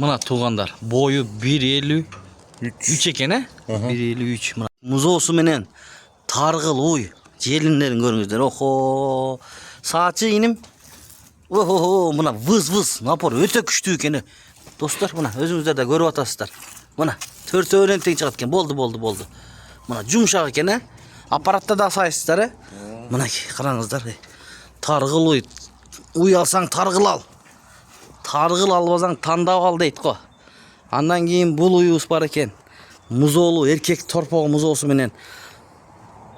Мына туғандар, бойы 1.53 екен, 1.53. Мына музоосу менен таргыл уй желиндерин көрүңүздөр. Охо. Саатчы иним. Охо, мына выз напор өтө күчтүү экен. Достор, мына өзүңүздөр да көрүп атасыздар. Мына төртөөнөн тең чыгат экен. Болду. Мына жумшак экен, аппаратта да сайсыздар, Мына караңыздар. Таргыл уй алсаң таргыл ал. Таргыл албасаң тандап ал дейт го. Андан кийин бул уйубуз бар экен. Музоолу эркек торпогу музоосу менен.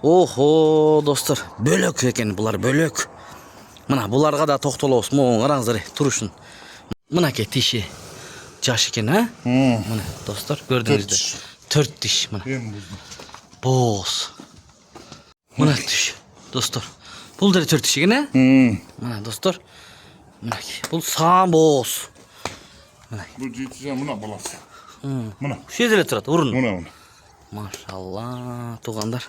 Охо, достор, бөлөк экен булар, бөлөк. Мына буларга да токтолобуз. Могу караңыздар, турушун. Мынакей тиши жаш экен, Мына достор, көрдүңүздөр. 4 тиш мына. Боз. Мына тиш, достор. Бул да 4 тиш экен, Мына достор. Мынакей, бул саам боз. Бул жетиже мына баласы. Мына. Ушул жерде эле турат, урун. Мына. Машалла, тугандар.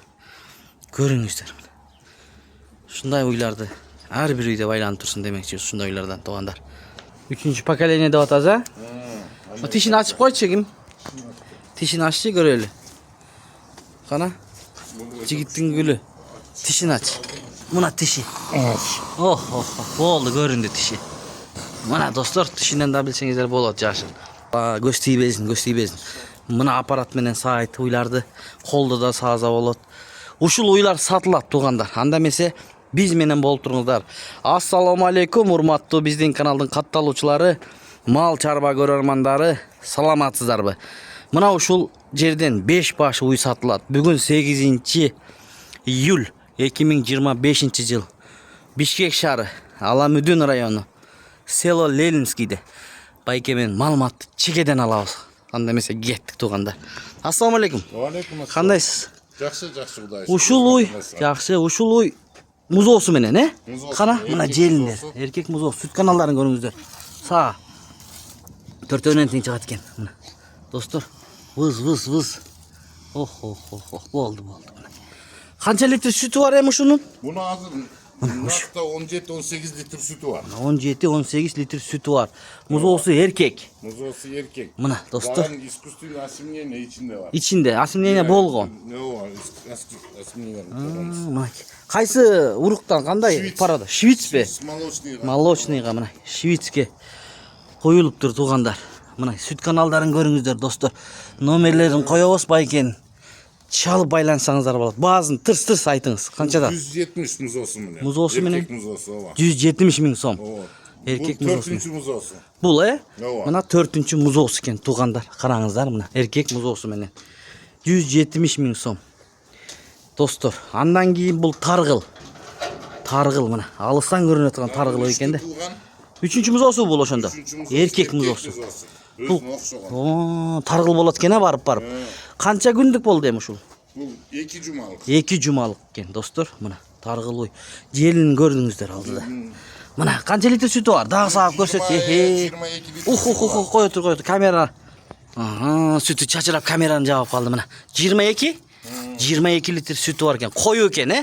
Көрүңүздөр. Ушундай уйларды ар бир үйдө байланып турсун демекчи, ушундай уйлардан тугандар. 3-чү поколение деп атабыз, Тишин ачып койчу ким? Тишин аччы көрөлү. Кана? Жигиттин гүлү. Тишин ач. Мына тиши. Болду, көрүндү тиши. Мына достор, тишинен да билсеңиздер болот жашын. Көз тийбесин. Мына аппарат менен сайт уйларды колдо да сааза болот. Ушул уйлар сатылат тугандар. Анда эмесе биз менен болуп туруңуздар. Ассаламу алейкум, урматтуу биздин каналдын катталуучулары, мал чарба көрөрмандары, саламатсыздарбы? Мына ушул жерден 5 баш уй сатылат. Бүгүн 8-июль 2025 жыл. Бишкек шаары, Аламүдүн району, село Ленинскийде. Байке мен маалыматты чекеден алабыз. Анда эмесе кеттик тугандар. Ассаламу алейкум. Алейкум ассалам. Кандайсыз? Жакшы, Кудай. Ушул уй, жакшы, ушул уй музоосу менен, Кана, мына желиндер. Эркек музоосу, сүт каналдарын көрүңүздөр. Сага. Төртөөнөн тең чыгат экен. Мына. Достор, выз. Болду. Канча литр сүтү бар ушунун? Буну азыр Мурашта 17-18 литр сүтү бар. 17-18 литр сүтү бар. Музоосу эркек. Мына, достор. Искусственный осеменение ичинде бар. Ичинде осеменение болгон. Мына. Кайсы уруктан кандай парада? Швицпи? Молочныйга мына. Швицке коюлуптур тугандар. Мына сүт каналдарын көрүңүздөр, достор. Номерлерин коебуз байкен. Чалып байлансаңыздар болот. Баазын тырс айтыңыз. Канчада? 170 музоосу менен. Музоосу менен? Эркек музоосу, ооба. 170 миң сом. Эркек музоосу. 4-чү музоосу. Бул, Мына 4-чү музоосу экен тугандар. Караңыздар мына. Эркек музоосу менен. 170 миң сом. Достор, андан кийин бул таргыл. Таргыл мына. Алыстан көрүнө турган таргыл экен да. 3-чү музоосу бул ошондо. Эркек музоосу. Бул таргыл болот экен, барып. Канча күндүк болду эми ушул? Бул 2 жумалык. 2 жумалык экен, достор. Мына таргыл уй. Желин көрдүңүздөр алдыда. Мына канча литр сүтү бар? Дагы саап көрсөтчү. 22 литр. Кое тур. Камера. Сүтү чачырап камераны жаап калды мына. 22? 22 литр сүтү бар экен. Кою экен,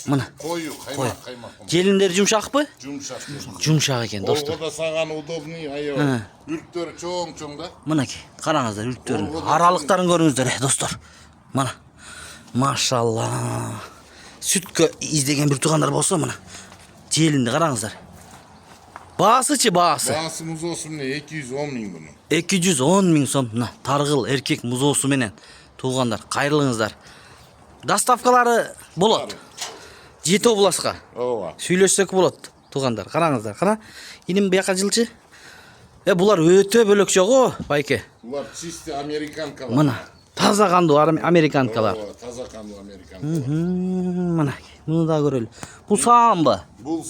Мына. Кою, каймак. Желиндер жумшакпы? Жумшак экен, достор. Колго да саган удобный, аябай. Үрктөрү чоң да. Мынакей, караңыздар үрктөрүн. Аралыктарын көрүңүздөр, достор. Мына. Машалла. Сүткө издеген бир тугандар болсо мына. Желинди караңыздар. Баасычы баасы? Баасы музоосу менен 210 миң буну. 210 миң сом. Мына таргыл эркек музоосу менен. Тугандар, кайрылыңыздар. Доставкалары болот. 7 областка. Ооба. Сүйлөшсөк болот, тугандар. Караңыздар, кана. Иним бияка жылчы. Булар өтө бөлөкчө го, байке. Булар чисти американкалар. Мына, таза кандуу американкалар. Ооба, таза кандуу американкалар. Мына, муну да көрөлү. Бул саамбы? Бул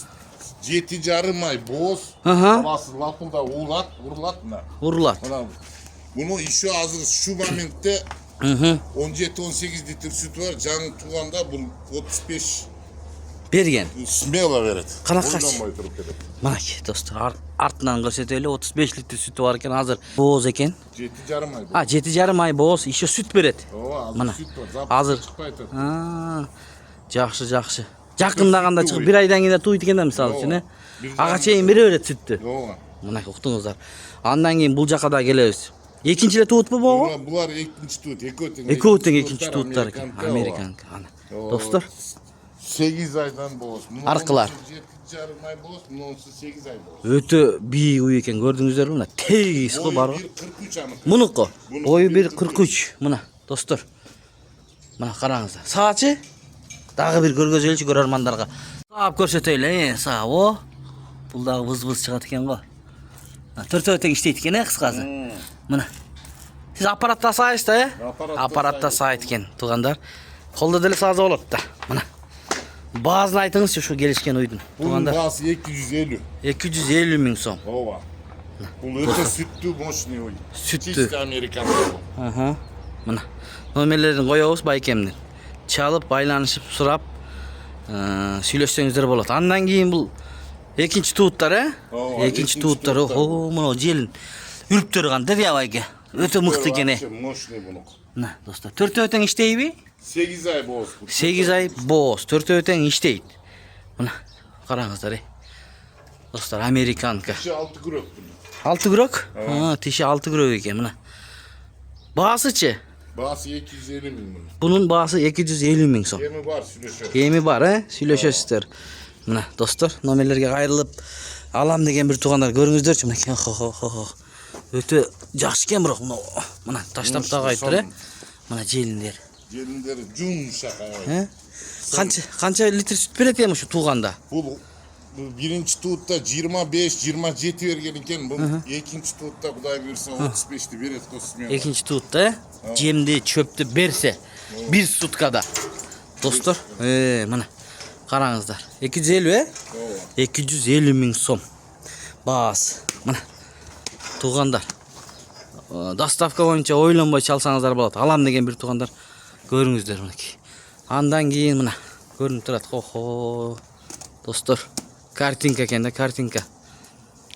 7,5 ай боз. Баласы лапылда урулат мына. Урулат. Мына буну еще азыр шу моментте 17-18 литр сүтү бар. Жаңы тууганда бул 35 берген. Смело берет. Канакач. Ойлонбой туруп берет. Мынакей, достор, артынан көрсөтөлү. 35 литр сүтү бар экен, азыр боз экен. 7,5 ай. 7,5 ай боз, еще сүт берет. Ооба, Мына. сүт бар. Азыр чыкпай турат. Жакшы. Жакындаганда чыгып 1 айдан кийин туйт экен да, мисалы үчүн, Ага чейин бере берет сүттү. Ооба. Мына уктуңуздар. Андан кийин бул жака да келебиз. Экинчи эле туутпу богу? Булар экинчи туут. Экөө тең экинчи тууттар экен. Американка. Ана. Достор, 8 айдан болосун. Аркылар. 7,5 ай болосун. Мунусу 8 ай болосун. өтө бийик уй экен, көрдүңүздөрбү? Мына тегиз го бар. 1,43 аныкы. Мунуку. Бою 1,43. Мына достор. Мына караңыздар. Саачы? Дагы бир көргөзөлчү көрөрмандарга. Саап көрсөтөйлү, саап. О. Бул дагы выз-выз чыгат экен го. Төртөө тең иштейт экен, кыскасы. Мына. Сиз аппаратта саайсыз да, Аппаратта саайт экен, туугандар. Колдо деле сааза болот да. Мына. Баазын айтыңызчы ушу келишкен уйдун. Туугандар. Баасы 250. 250 миң сом. Ооба. Бул өтө сүттүү, мощный уй. Сүттүү. Чисто американский. Аха. Мына. Номерлерин коебуз байкемдин. Чалып, байланышып, сурап, сүйлөшсөңүздөр болот. Андан кийин бул экинчи тууттар, Ооба, экинчи тууттар. Ого, мына желин үрүп турган да, байке. Өтө мыкты экен. Мощный бунук. Мына, достор, төртөө тең иштейби? 8 ай болос. 8 ай бооз, төртөө тең иштейт. Мына, караңыздар. Достор, американка. Тиши 6 күрөк. 6 күрөк? Тиши 6 күрөк экен, мына. Баасычы? Баасы 250 миң. Bunun baası 250 миң сом. Эми бар сүйлөшөбүз. Эми бар, сүйлөшөсүздөр. Мына, достор, номерлерге кайрылып алам деген бир туугандар көрүңүздөрчү. Мына, хо. Өтө жакшы экен, бирок мына таштап дагы айтыр, Мына желиндер. Желиндери жумшак аябай. Канча литр сүт берет эми ушу тууганда? Бул биринчи туутта 25-27 берген экен. Бул экинчи туутта Кудай буйрса 35ти берет космия. Экинчи туутта жемди, чөптү берсе бир суткада. Достор, мына караңыздар. 250, 250 миң сом. Баас. Мына туугандар. Доставка боюнча ойлонбой чалсаңыздар болот. Алам деген бир туугандар көрүңүздөр мынакей. Андан кийин мына көрүнүп турат. Охо. Достор, картинка экен да, картинка.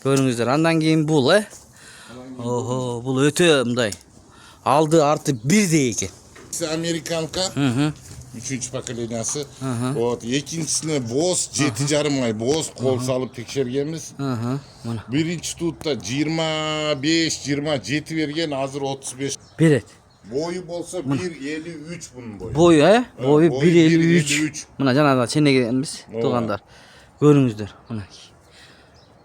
Көрүңүздөр. Андан кийин бул, Охо, бул өтө мындай. Алды арты бирдей экен. Американка. Üçüncü поколениясы. Вот, экинчисине боз, 7,5 ай боз, кол салып текшергенбиз. Биринчи туутта 25-27 берген, азыр 35 берет. Бою болсо 1,53 bunun boyu. Boyu, boyu Boyu 1,53. Мына жанагы ченегенбиз, туугандар. Көрүңүздөр, мына.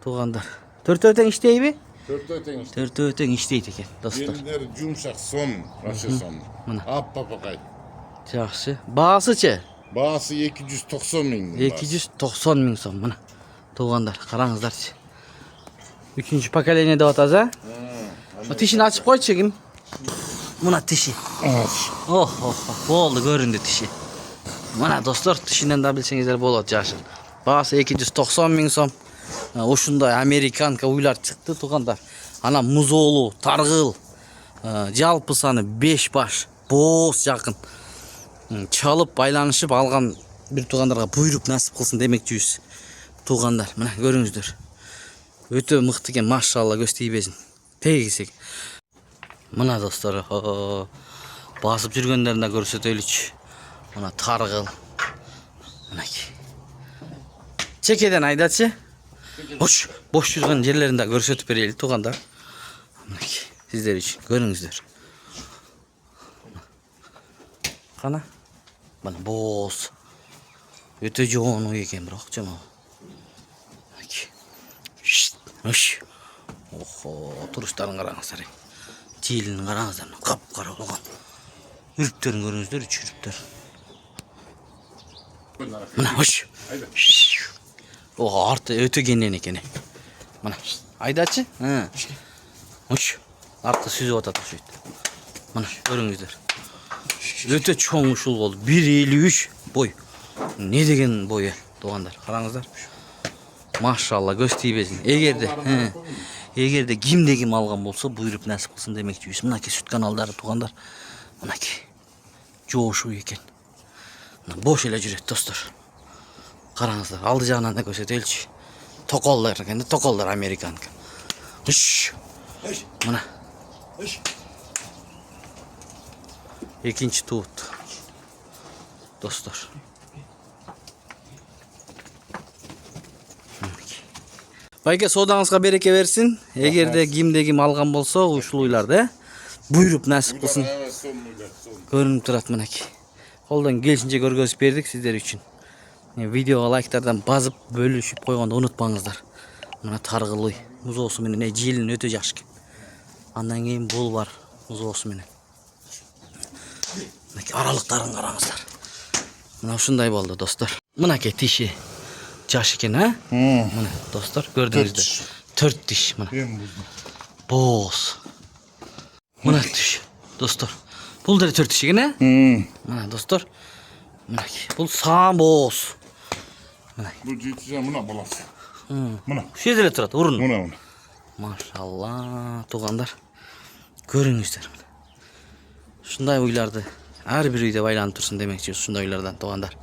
Туугандар. Төртөө тең иштейби? Төртөө тең иштейт экен, достор. Желиндери жумшак сон, вообще сон. Аппапакай. Жакшы. Баасычы? Баасы 290 миң. 290 миң сом, мына. Туугандар, караңыздарчы. Үчүнчү поколение деп атабыз, Тишини ачып койчу ким? Мына тиши. Болду, көрүндү тиши. Мына достор, тишинен да билсеңиздер болот, жашын. Баасы 290 миң сом. Ушундай американка уйлар чыкты, туугандар. Ана музоолу, таргыл. Жалпы саны 5 баш. Бооз жакын. Чалып, байланышып алган бир туугандарга буйрук насип кылсын демекчибиз. Туугандар, мына көрүңүздөр. Өтө мыкты экен, машалла, көз тийбесин. Тегиз экен. Мына достор, басып жүргөндөрүн да көрсөтөлүчү. Мына таргыл. Мынакей. Чекеден айдачы. Бош жүргөн жерлерин да көрсөтүп берели, туугандар. Мынакей, сиздер үчүн көрүңүздөр. Кана? Мына бооз. Өтө жоон экен, бирок жана. Охо, туруштарын караңыздар. Желинин караңыздар, кап-кара болгон. Үрүптөрүн көрүңүздөр, үрүптөр. Мына арты өтө кенен экен. Мына айдачы. Арты сүзүп атат ошойт. Мына көрүңүздөр. Өтө чоң ушул болду. 1,53 бой. Не деген бою, туугандар, караңыздар. Машалла, көз тийбесин. Эгерде кимде ким алган болсо, буйруп насип кылсын демекчибиз. Мынакей сүт каналдары, туугандар. Мынакей. Жоошуу экен. Бош эле жүрөт, достор. Караңыздар, алды жагынан да көрсөтөлчү. Токолдор экен, токолдор американка. Мына. Экинчи туут. Достор. Bayke sodаңызға береке versin. Егерде кимде ким алған болса ушул уйларды буйруп насип кылсын. Evet sonunda son. Көрүнүп турат мынакей. Колдон келишинче көргөзүп бердик сиздер үчүн. Видеого лайктардан базып бөлүшүп койгонду унутпаңыздар. Мына таргыл уй музоосу менен желин өтө жакшы экен. Андан кийин бул бар музоосу менен. Мынакей аралыктарын караңыздар. Мына ушундай болду достор. Мынакей тиши жаш экен, а? Мына достор көрдүңүздөр. 4 тиш мына. En buzlu. Боз. Мына тиш достор. Бул да 4 тиш экен, а? Мына достор. Мынакей бул саам боз. Bu cücüğe buna balası. Buna. Ушул жерде эле турат, урун. Buna. Машалла, туугандар. Көрүңүздөр. Ушундай уйларды ар бир үйдө байланып турсун демекчи, ушундай уйлардан туугандар.